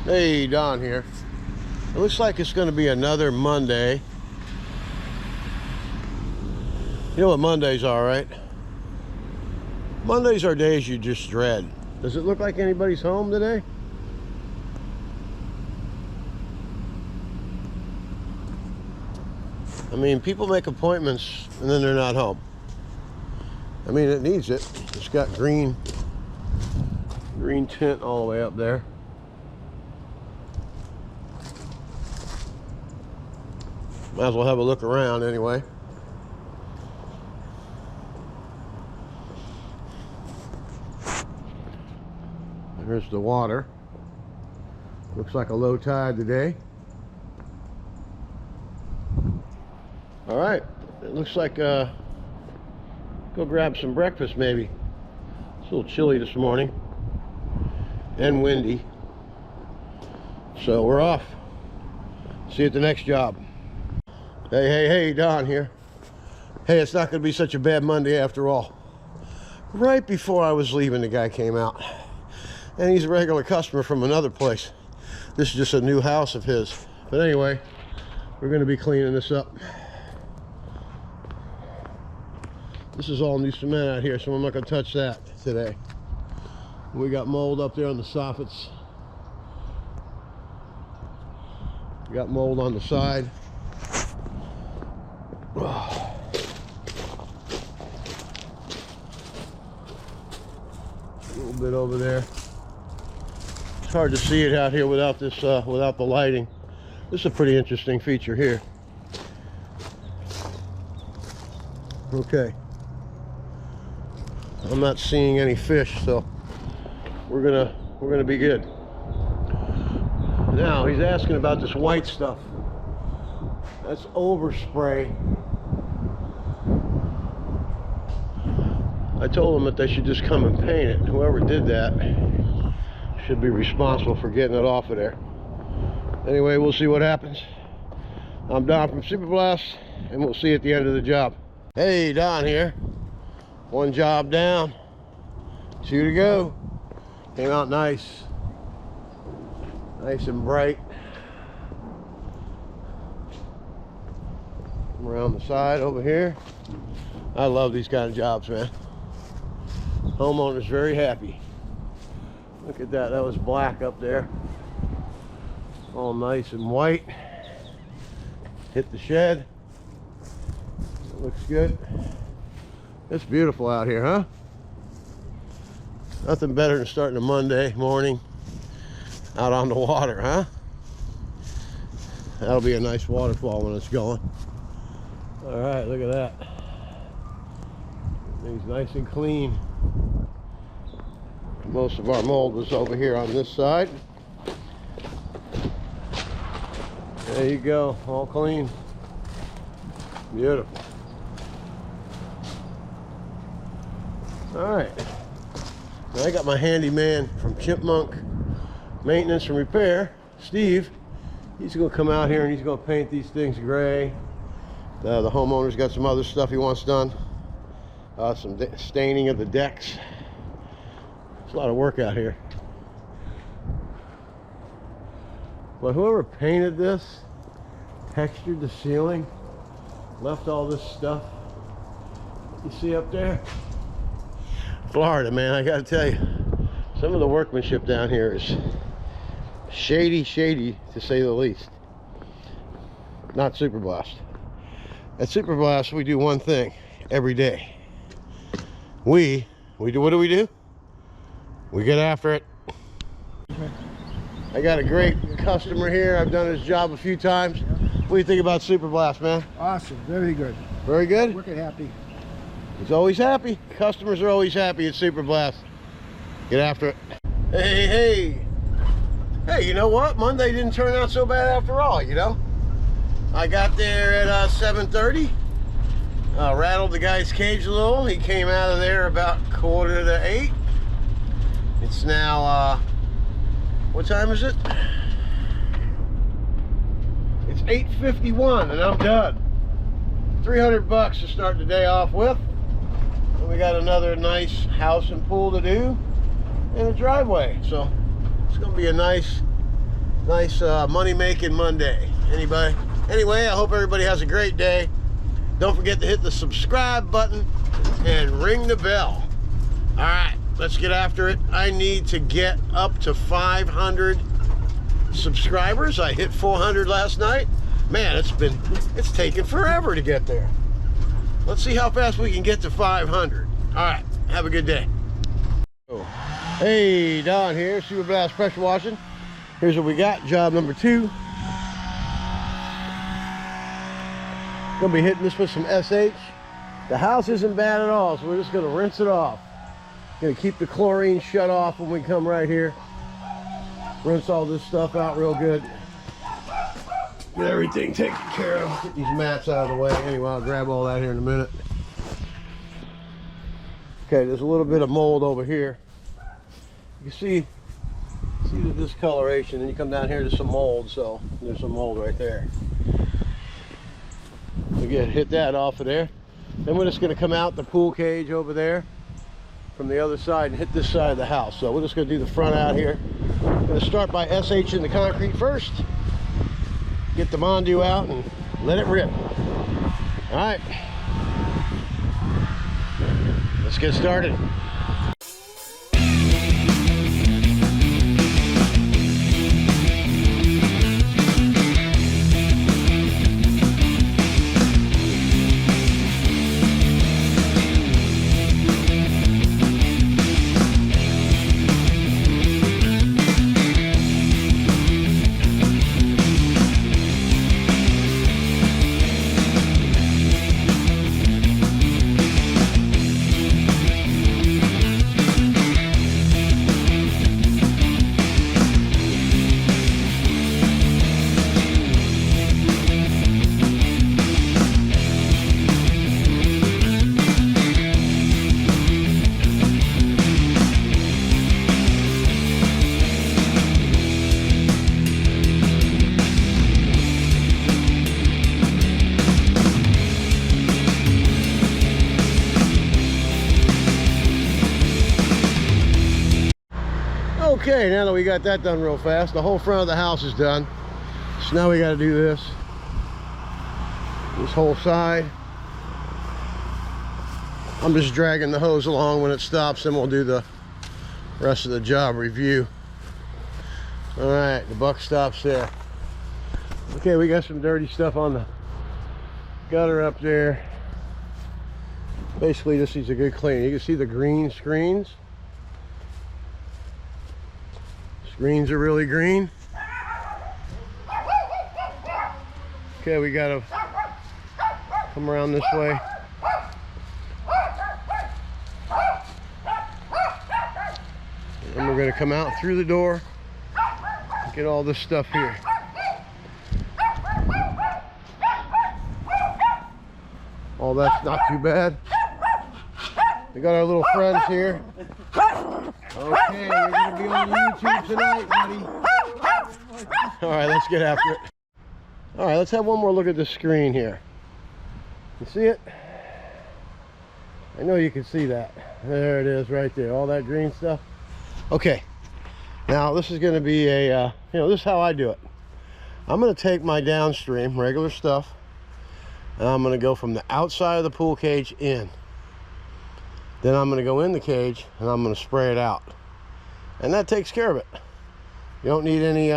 Hey, Don here. It looks like it's going to be another Monday. You know what Mondays are, right? Mondays are days you just dread. Does it look like anybody's home today? I mean, people make appointments and then they're not home. I mean, it needs it. It's got green tint all the way up there. Might as well have a look around anyway. There's the water. Looks like a low tide today. All right, it looks like go grab some breakfast maybe. It's a little chilly this morning and windy. So we're off. See you at the next job. Hey, Don here. Hey, it's not going to be such a bad Monday after all. Right before I was leaving, the guy came out. And he's a regular customer from another place. This is just a new house of his. But anyway, we're going to be cleaning this up. This is all new cement out here, so I'm not going to touch that today. We got mold up there on the soffits. We got mold on the side. A little bit over there. It's hard to see it out here without this, without the lighting. This is a pretty interesting feature here. Okay. I'm not seeing any fish, so we're gonna be good. Now he's asking about this white stuff. That's overspray. I told them that they should just come and paint it. Whoever did that should be responsible for getting it off of there. Anyway, we'll see what happens. I'm Don from Superblast, and we'll see you at the end of the job. Hey, Don here. One job down, 2 to go. Came out nice. Nice and bright. Around the side over here. I love these kind of jobs, man. Homeowner's very happy. Look at that, that was black up there. All nice and white. Hit the shed. It looks good. It's beautiful out here, huh? Nothing better than starting a Monday morning out on the water, huh? That'll be a nice waterfall when it's going. All right, look at that. Everything's nice and clean. Most of our mold was over here on this side. There you go, all clean. Beautiful. All right, now I got my handyman from Chipmunk Maintenance and Repair, Steve. He's gonna come out here and he's gonna paint these things gray. The homeowner's got some other stuff he wants done. Some staining of the decks. There's a lot of work out here. But whoever painted this, textured the ceiling, left all this stuff, you see up there? Florida, man, I gotta tell you, some of the workmanship down here is shady to say the least. Not Superblast. At Superblast, we do one thing every day. We do, what do? We get after it. I got a great customer here. I've done his job a few times. What do you think about Superblast, man? Awesome, very good. Very good? Working happy. He's always happy. Customers are always happy at Superblast. Get after it. Hey, you know what? Monday didn't turn out so bad after all, you know? I got there at 7:30. Rattled the guy's cage a little. He came out of there about 7:45. It's now, what time is it? It's 8:51 and I'm done. $300 to start the day off with. And we got another nice house and pool to do and a driveway. So it's gonna be a nice Nice money-making Monday. Anybody? Anyway, I hope everybody has a great day. Don't forget to hit the subscribe button and ring the bell. All right, let's get after it. I need to get up to 500 subscribers. I hit 400 last night. Man, it's taken forever to get there. Let's see how fast we can get to 500. All right, have a good day. Hey, Don here, Super Blast Pressure Washing. Here's what we got, job number 2. Gonna be hitting this with some SH. The house isn't bad at all, so we're just gonna rinse it off. Gonna keep the chlorine shut off when we come right here. Rinse all this stuff out real good. Get everything taken care of. Get these mats out of the way. Anyway, I'll grab all that here in a minute. Okay, there's a little bit of mold over here. You can see the discoloration, and you come down here to some mold, so there's some mold right there. We hit that off of there. Then we're just going to come out the pool cage over there from the other side and hit this side of the house. So we're just going to do the front out here. I'm going to start by SH in the concrete first. Get the Mondu out and let it rip. All right. Let's get started. Okay, now that we got that done real fast, the whole front of the house is done. So now we got to do this whole side. I'm just dragging the hose along. When it stops, then we'll do the rest of the job review. All right, the buck stops there. Okay, we got some dirty stuff on the gutter up there. Basically, this needs a good clean. You can see the green screens. Screens are really green. Okay, we gotta come around this way. And we're gonna come out through the door and get all this stuff here. Oh, that's not too bad. We got our little friends here. Okay, we're gonna be on YouTube tonight, buddy. All right, let's get after it. All right, let's have one more look at the screen here. You see it? I know you can see that. There it is right there, all that green stuff. Okay, now this is gonna be a, this is how I do it. I'm gonna take my downstream, regular stuff, and I'm gonna go from the outside of the pool cage in. Then I'm gonna go in the cage and I'm gonna spray it out. And that takes care of it. You don't need any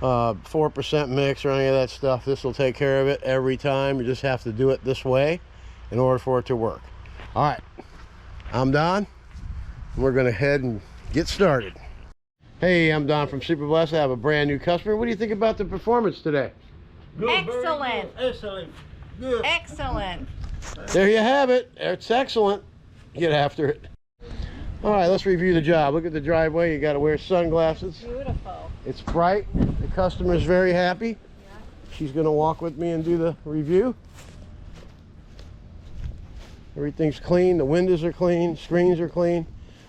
4% mix or any of that stuff. This will take care of it every time. You just have to do it this way in order for it to work. All right, I'm Don. We're gonna head and get started. Hey, I'm Don from Super Blast. I have a brand new customer. What do you think about the performance today? Good, excellent. Good. Excellent. Good. Excellent. There you have it. It's excellent. Get after it. All right, let's review the job. Look at the driveway. You got to wear sunglasses. Beautiful. It's bright. The customer's very happy. Yeah. She's going to walk with me and do the review. Everything's clean. The windows are clean. Screens are clean.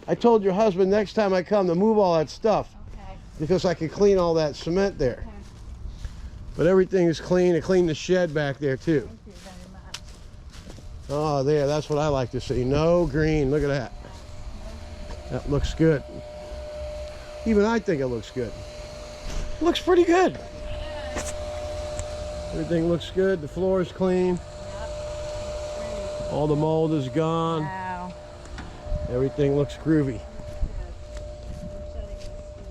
I told your husband next time I come to move all that stuff. Okay. Because I can clean all that cement there. Okay. But everything is clean. I cleaned the shed back there too. Thank you very much. Oh, there. That's what I like to see. No green. Look at that. That looks good. Even I think it looks good. Looks pretty good. Everything looks good. The floor is clean. All the mold is gone. Wow. Everything looks groovy.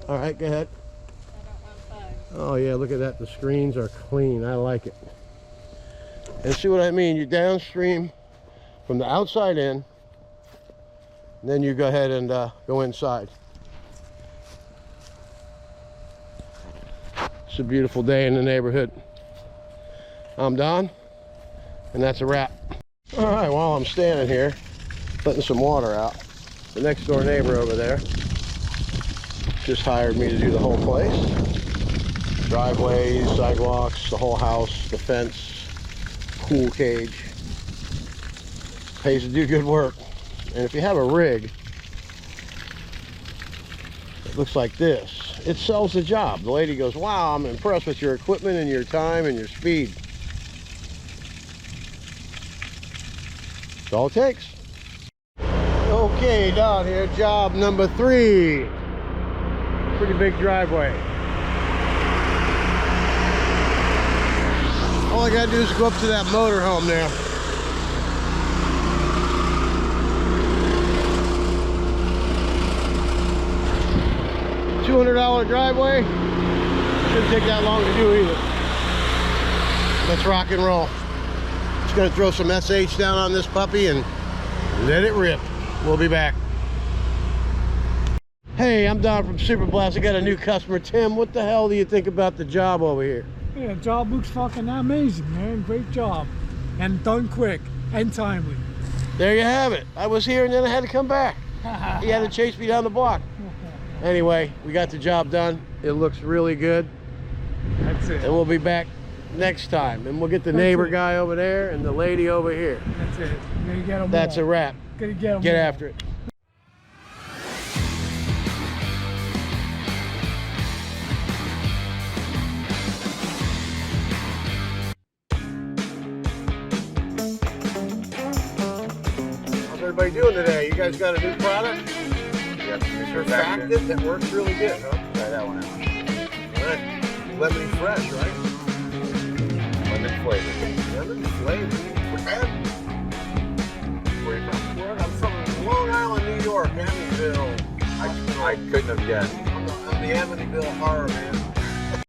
All right, go ahead. Oh yeah, look at that. The screens are clean. I like it. And see what I mean? You downstream from the outside in, and then you go ahead and go inside. It's a beautiful day in the neighborhood. I'm Don, and that's a wrap. All right, while I'm standing here, letting some water out, the next door neighbor over there just hired me to do the whole place. Driveways, sidewalks, the whole house, the fence, pool cage. Pays to do good work. And if you have a rig that looks like this, it sells the job. The lady goes, wow, I'm impressed with your equipment and your time and your speed. That's all it takes. Okay, down here, job number 3. Pretty big driveway. All I gotta do is go up to that motorhome now. $200 driveway. Shouldn't take that long to do either. Let's rock and roll. Just gonna throw some SH down on this puppy and let it rip. We'll be back. Hey, I'm Don from Super Blast. I got a new customer. Tim, what the hell do you think about the job over here? Yeah, job looks fucking amazing, man. Great job. And done quick and timely. There you have it. I was here and then I had to come back. He had to chase me down the block. Anyway, we got the job done. It looks really good. That's it. And we'll be back next time. And we'll get the neighbor guy over there and the lady over here. That's it. You gotta get 'em That's all. a wrap. Gotta get 'em Get all. after it. How's everybody doing today? You guys got a new product? Yep, Surfactant that works really good, huh? Try that one out. All right. Lemony fresh, right? Lemon flavor. Lemon flavor. Where you from? I'm from Long Island, New York, Amityville. I couldn't have guessed. I'm the Amityville horror man.